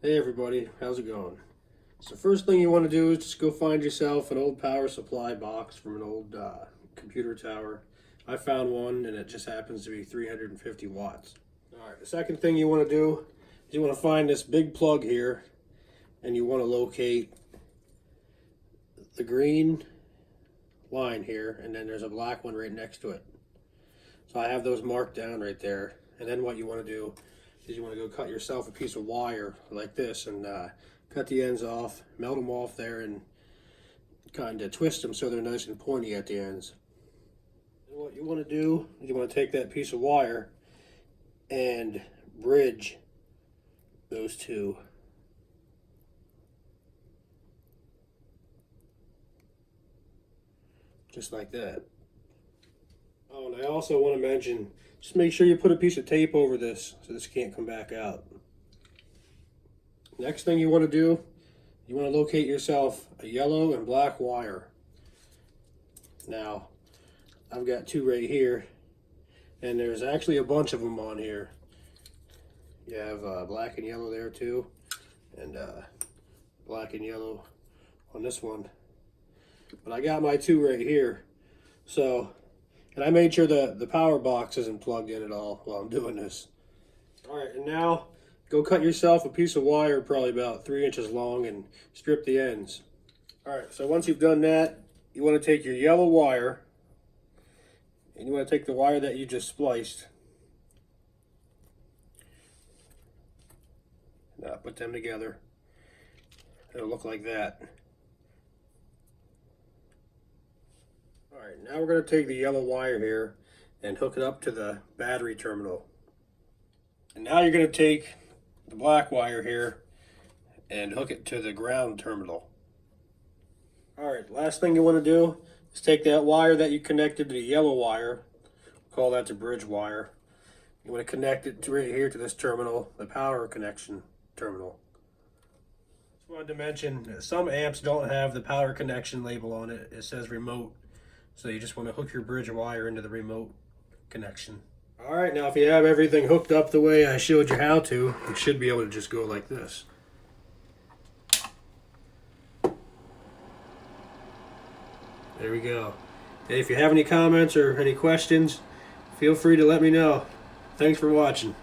Hey everybody, how's it going? So first thing you want to do is just go find yourself an old power supply box from an old computer tower. I found one and it just happens to be 350 watts. Alright, the second thing you want to do is you want to find this big plug here and you want to locate the green line here, and then there's a black one right next to it. So I have those marked down right there, and then what you want to do is you want to go cut yourself a piece of wire like this and cut the ends off, melt them off there, and kind of twist them so they're nice and pointy at the ends. And what you want to do is you want to take that piece of wire and bridge those two. Just like that. Oh, and I also want to mention, just make sure you put a piece of tape over this so this can't come back out. Next thing you want to do, you want to locate yourself a yellow and black wire. Now, I've got two right here, and there's actually a bunch of them on here. You have black and yellow there too, and black and yellow on this one. But I got my two right here. So, and I made sure the power box isn't plugged in at all while I'm doing this. Alright, and now go cut yourself a piece of wire probably about 3 inches long and strip the ends. Alright, so once you've done that, you want to take your yellow wire and you want to take the wire that you just spliced. Now put them together. It'll look like that. Alright, now we're going to take the yellow wire here and hook it up to the battery terminal. And now you're going to take the black wire here and hook it to the ground terminal. Alright, last thing you want to do is take that wire that you connected to the yellow wire, call that the bridge wire. You want to connect it to right here to this terminal, the power connection terminal. Just wanted to mention that some amps don't have the power connection label on it. It says remote. So you just want to hook your bridge wire into the remote connection. Alright, now if you have everything hooked up the way I showed you how to, you should be able to just go like this. There we go. And if you have any comments or any questions, feel free to let me know. Thanks for watching.